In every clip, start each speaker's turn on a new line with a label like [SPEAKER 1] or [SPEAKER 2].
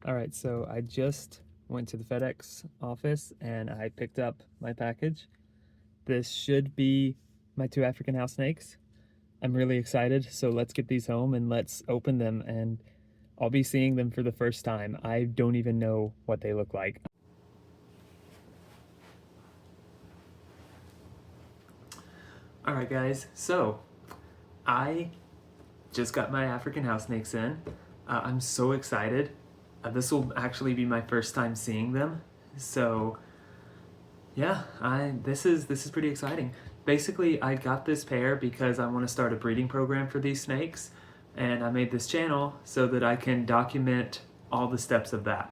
[SPEAKER 1] All right, so I just went to the FedEx office and I picked up my package. This should be my two African house snakes. I'm really excited, so let's get these home and let's open them, and I'll be seeing them for the first time. I don't even know what they look like. All right, guys, so I just got my African house snakes in. I'm so excited. This will actually be my first time seeing them. So yeah, this is pretty exciting. Basically, I got this pair because I want to start a breeding program for these snakes, and I made this channel so that I can document all the steps of that.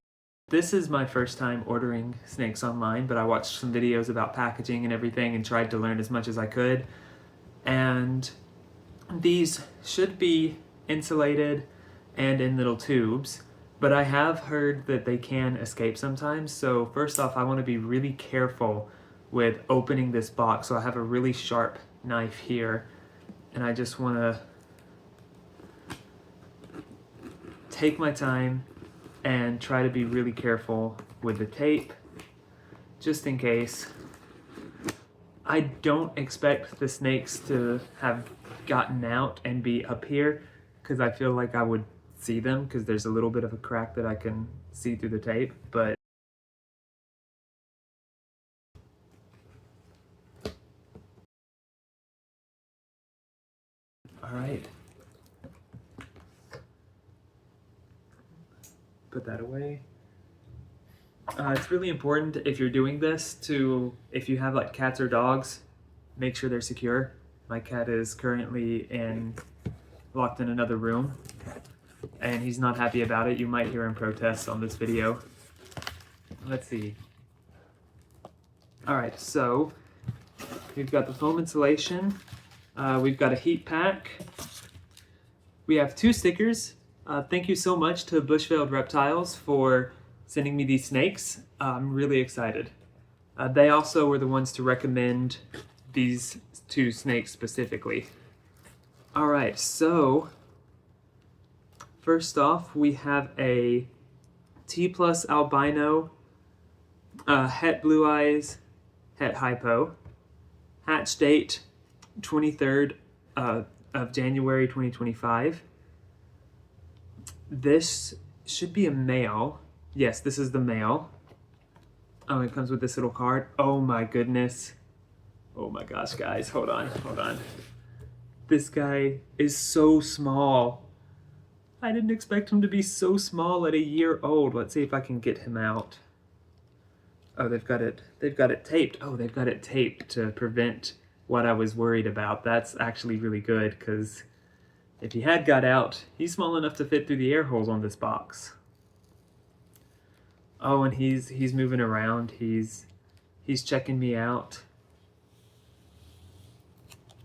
[SPEAKER 1] This is my first time ordering snakes online, but I watched some videos about packaging and everything and tried to learn as much as I could. And these should be insulated and in little tubes, but I have heard that they can escape sometimes. So first off, I want to be really careful with opening this box. So I have a really sharp knife here, and I just want to take my time and try to be really careful with the tape, just in case. I don't expect the snakes to have gotten out and be up here, because I feel like I would see them because there's a little bit of a crack that I can see through the tape, but all right. Put that away. It's really important if you're doing this to, if you have like cats or dogs, make sure they're secure. My cat is currently locked in another room, and he's not happy about it. You might hear him protest on this video. Let's see. All right, so we've got the foam insulation. We've got a heat pack. We have 2 stickers. Thank you so much to Bushveld Reptiles for sending me these snakes. I'm really excited. They also were the ones to recommend these 2 snakes specifically. All right, so first off, we have a T+ albino, het blue eyes, het hypo, hatch date 23rd of January 2025. This should be a male. Yes, this is the male. Oh, it comes with this little card. Oh my goodness. Oh my gosh, guys, hold on. This guy is so small. I didn't expect him to be so small at a year old. Let's see if I can get him out. Oh, they've got it taped. Oh, they've got it taped to prevent what I was worried about. That's actually really good, because if he had got out, he's small enough to fit through the air holes on this box. Oh, and he's moving around. He's checking me out.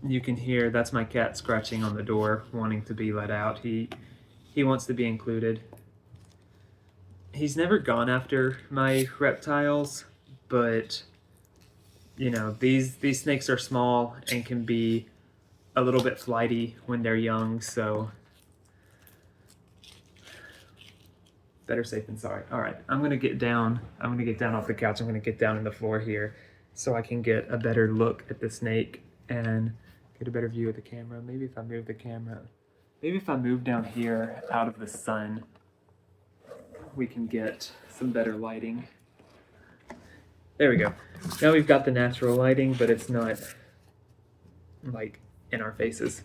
[SPEAKER 1] You can hear that's my cat scratching on the door, wanting to be let out. He wants to be included. He's never gone after my reptiles, but you know, these snakes are small and can be a little bit flighty when they're young, so better safe than sorry. All right, I'm gonna get down off the couch. I'm gonna get down on the floor here so I can get a better look at the snake and get a better view of the camera. Maybe if I move the camera, maybe if I move down here out of the sun, we can get some better lighting. There we go. Now we've got the natural lighting, but it's not like in our faces.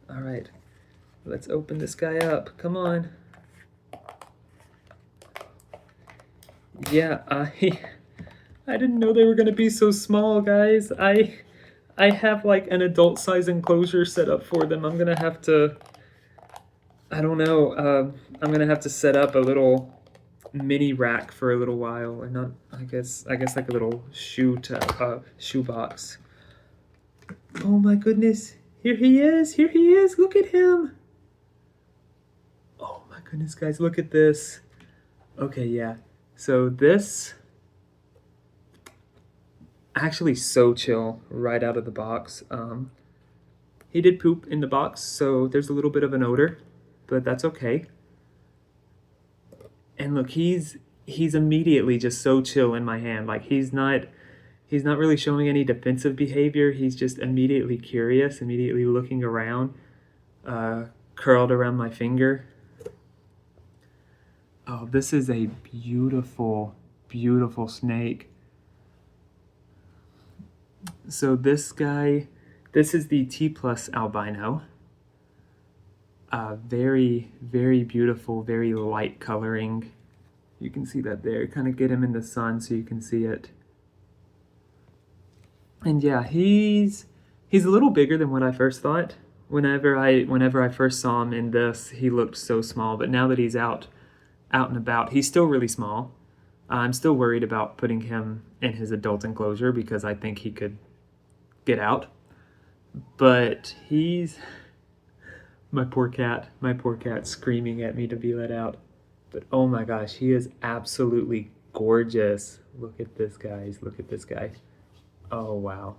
[SPEAKER 1] All right, let's open this guy up. Come on. Yeah, I didn't know they were gonna be so small, guys. I have like an adult size enclosure set up for them. I'm gonna have to, I don't know, I'm gonna have to set up a little mini rack for a little while, or not, I guess like a little shoe box. Oh my goodness, here he is, look at him. Oh my goodness, guys, look at this. Okay, yeah, so this, actually so chill right out of the box. He did poop in the box, so there's a little bit of an odor, but that's okay. And look, he's immediately just so chill in my hand. Like he's not really showing any defensive behavior. He's just immediately curious, immediately looking around, curled around my finger. Oh, this is a beautiful, beautiful snake. So this is the T plus albino. Very, very beautiful, very light coloring. You can see that there. Kind of get him in the sun so you can see it. And yeah, he's a little bigger than what I first thought. Whenever I first saw him in this, he looked so small, but now that he's out and about, he's still really small. I'm still worried about putting him in his adult enclosure because I think he could get out. But my poor cat screaming at me to be let out. But oh my gosh, he is absolutely gorgeous. Look at this, guys. Look at this guy. Oh wow.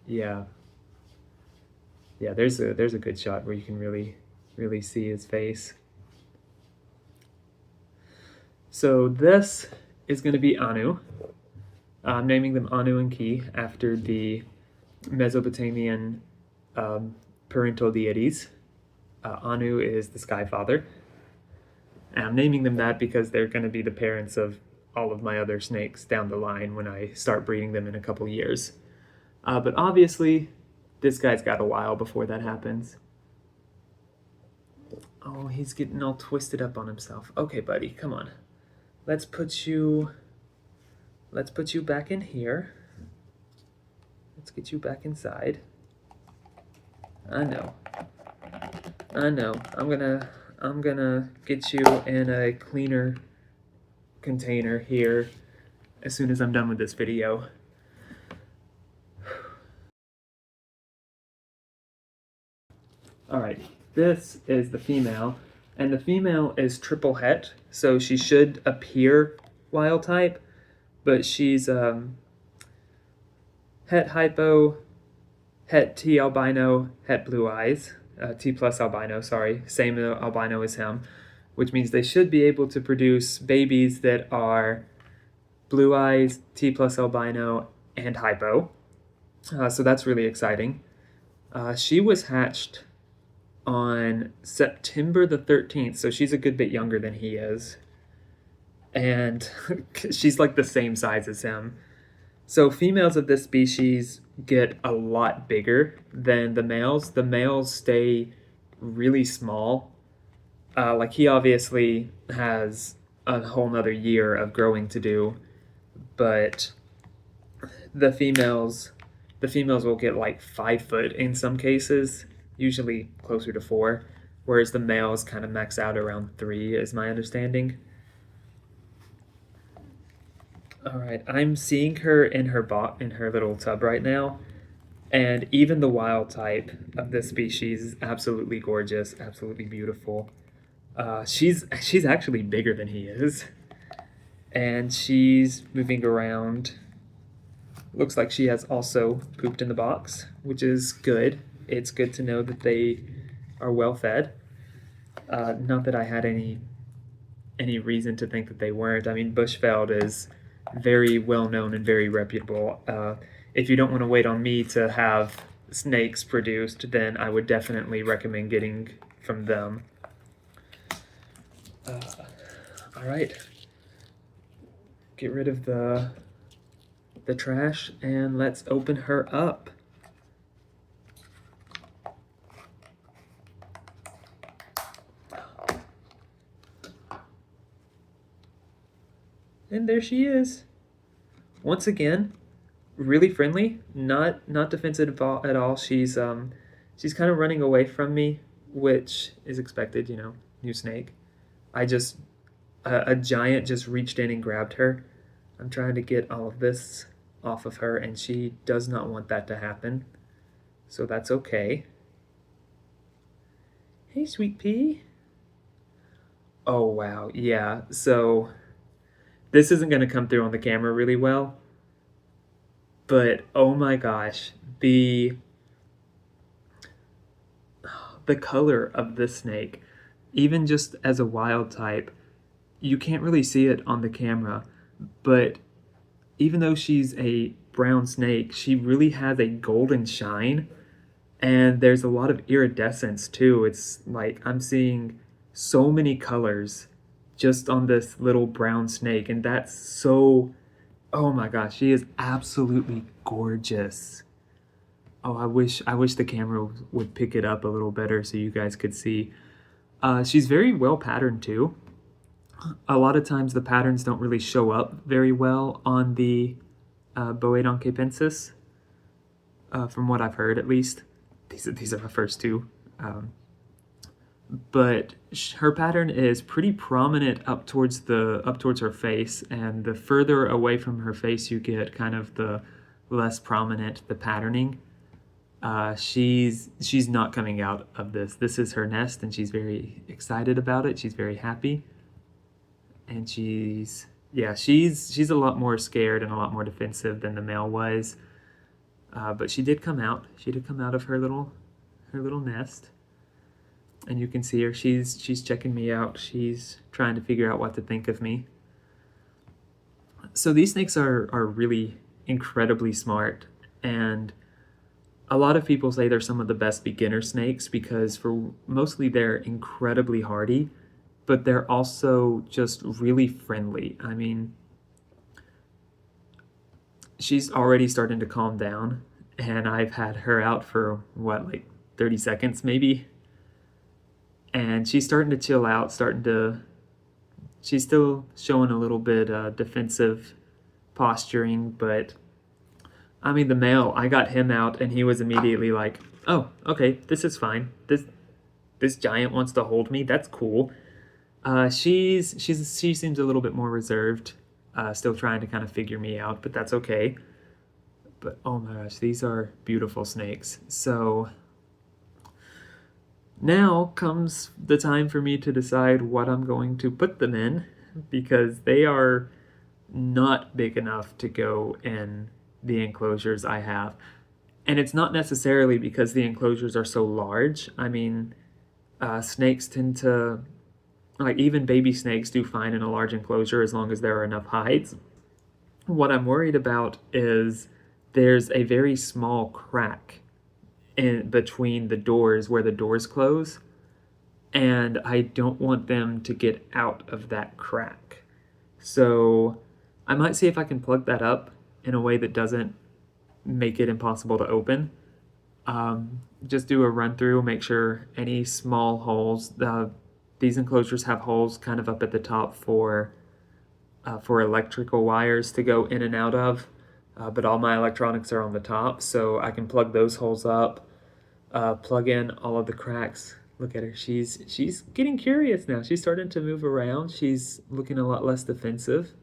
[SPEAKER 1] Yeah. Yeah, there's a good shot where you can really see his face. So this is going to be Anu. I'm naming them Anu and Ki after the Mesopotamian parental deities. Anu is the sky father. And I'm naming them that because they're going to be the parents of all of my other snakes down the line when I start breeding them in a couple years. But obviously, this guy's got a while before that happens. Oh, he's getting all twisted up on himself. Okay, buddy, come on. Let's put you back in here. Let's get you back inside. I know. I'm gonna get you in a cleaner container here as soon as I'm done with this video. Alright, this is the female, and the female is triple het, so she should appear wild type, but she's het hypo, het T albino, het blue eyes. T plus albino, sorry, same albino as him, which means they should be able to produce babies that are blue eyes, T plus albino, and hypo. So that's really exciting. She was hatched on September the 13th, so she's a good bit younger than he is. And she's like the same size as him. So females of this species get a lot bigger than the males. The males stay really small. Like he obviously has a whole nother year of growing to do, but the females will get like 5 foot in some cases, usually closer to 4, whereas the males kind of max out around 3 is my understanding. All right, I'm seeing her in her little tub right now, and even the wild type of this species is absolutely gorgeous, absolutely beautiful. She's actually bigger than he is, and she's moving around. Looks like she has also pooped in the box, which is good. It's good to know that they are well fed. Not that I had any reason to think that they weren't. I mean, Bushveld is very well known and very reputable. If you don't want to wait on me to have snakes produced, then I would definitely recommend getting from them. All right, get rid of the trash and let's open her up. And there she is. Once again, really friendly, not defensive at all. She's kind of running away from me, which is expected, you know, new snake. A giant just reached in and grabbed her. I'm trying to get all of this off of her, and she does not want that to happen. So that's okay. Hey, sweet pea. Oh, wow. Yeah, so this isn't going to come through on the camera really well, but oh my gosh, the color of this snake, even just as a wild type, you can't really see it on the camera, but even though she's a brown snake, she really has a golden shine, and there's a lot of iridescence too. It's like I'm seeing so many colors just on this little brown snake, and that's so, oh my gosh, she is absolutely gorgeous. Oh, I wish the camera would pick it up a little better so you guys could see. She's very well patterned too. A lot of times the patterns don't really show up very well on the Boedon capensis, from what I've heard at least. These are my first two. But her pattern is pretty prominent up towards her face, and the further away from her face you get, kind of the less prominent the patterning. She's not coming out of this. This is her nest, and she's very excited about it. She's very happy, and she's a lot more scared and a lot more defensive than the male was. But she did come out. She did come out of her little nest, and you can see her. She's checking me out. She's trying to figure out what to think of me. So these snakes are really incredibly smart, and a lot of people say they're some of the best beginner snakes because mostly they're incredibly hardy, but they're also just really friendly. I mean, she's already starting to calm down, and I've had her out for like 30 seconds maybe, and she's starting to chill out, she's still showing a little bit defensive posturing, but I mean, the male, I got him out and he was immediately like, oh, okay, this is fine. This giant wants to hold me. That's cool. She seems a little bit more reserved, still trying to kind of figure me out, but that's okay. But oh my gosh, these are beautiful snakes. So now comes the time for me to decide what I'm going to put them in, because they are not big enough to go in the enclosures I have. And it's not necessarily because the enclosures are so large. I mean, snakes tend to, like, even baby snakes do fine in a large enclosure as long as there are enough hides. What I'm worried about is there's a very small crack in between the doors where the doors close, and I don't want them to get out of that crack. So I might see if I can plug that up in a way that doesn't make it impossible to open. Just do a run through, make sure any small holes, these enclosures have holes kind of up at the top for electrical wires to go in and out of, but all my electronics are on the top, so I can plug those holes up, plug in all of the cracks. Look at her, she's getting curious now. She's starting to move around. She's looking a lot less defensive.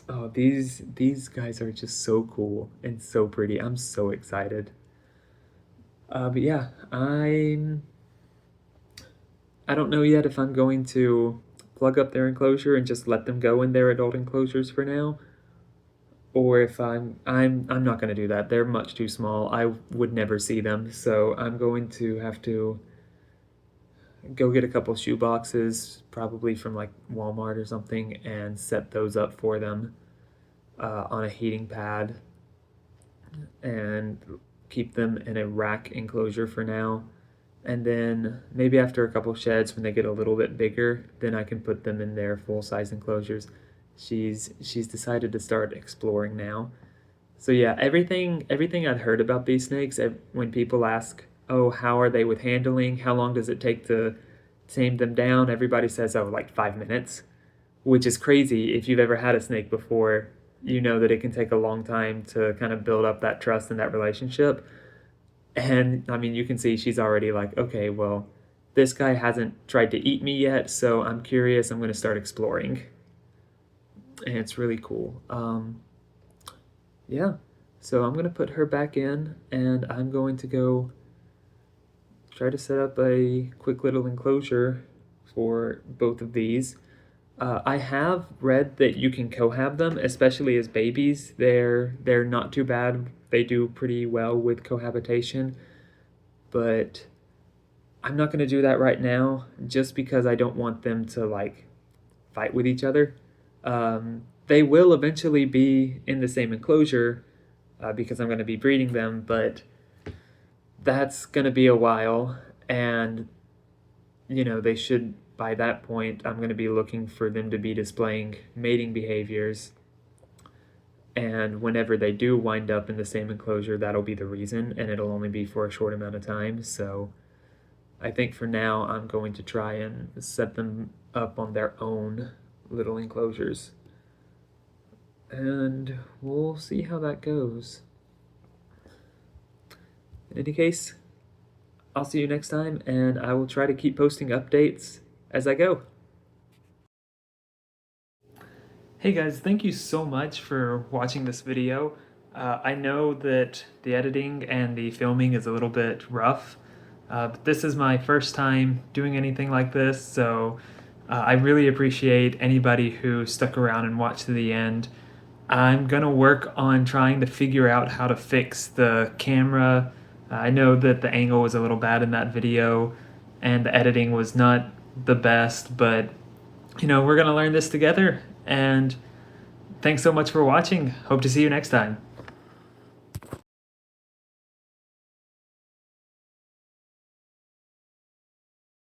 [SPEAKER 1] Oh, these guys are just so cool and so pretty. I'm so excited. But yeah, I don't know yet if I'm going to plug up their enclosure and just let them go in their adult enclosures for now, or if I'm not going to do that. They're much too small. I would never see them, so I'm going to have to go get a couple shoe boxes, probably from like Walmart or something, and set those up for them on a heating pad, and keep them in a rack enclosure for now. And then maybe after a couple sheds, when they get a little bit bigger, then I can put them in their full-size enclosures. She's decided to start exploring now. So yeah, everything I'd heard about these snakes, when people ask, oh, how are they with handling? How long does it take to tame them down? Everybody says, oh, like 5 minutes, which is crazy. If you've ever had a snake before, you know that it can take a long time to kind of build up that trust and that relationship. And I mean, you can see she's already like, okay, well, this guy hasn't tried to eat me yet, so I'm curious. I'm going to start exploring. And it's really cool. Yeah, so I'm going to put her back in, and I'm going to go try to set up a quick little enclosure for both of these. I have read that you can cohab them, especially as babies. They're not too bad. They do pretty well with cohabitation, but I'm not going to do that right now, just because I don't want them to like fight with each other. They will eventually be in the same enclosure because I'm going to be breeding them, but that's going to be a while, and they should, by that point, I'm going to be looking for them to be displaying mating behaviors, and whenever they do wind up in the same enclosure, that'll be the reason, and it'll only be for a short amount of time. So I think for now I'm going to try and set them up on their own little enclosures, and we'll see how that goes. In any case, I'll see you next time, and I will try to keep posting updates as I go. Hey guys, thank you so much for watching this video. I know that the editing and the filming is a little bit rough, but this is my first time doing anything like this, so I really appreciate anybody who stuck around and watched to the end. I'm gonna work on trying to figure out how to fix the camera. I know that the angle was a little bad in that video and the editing was not the best, but we're gonna learn this together, and thanks so much for watching. Hope to see you next time.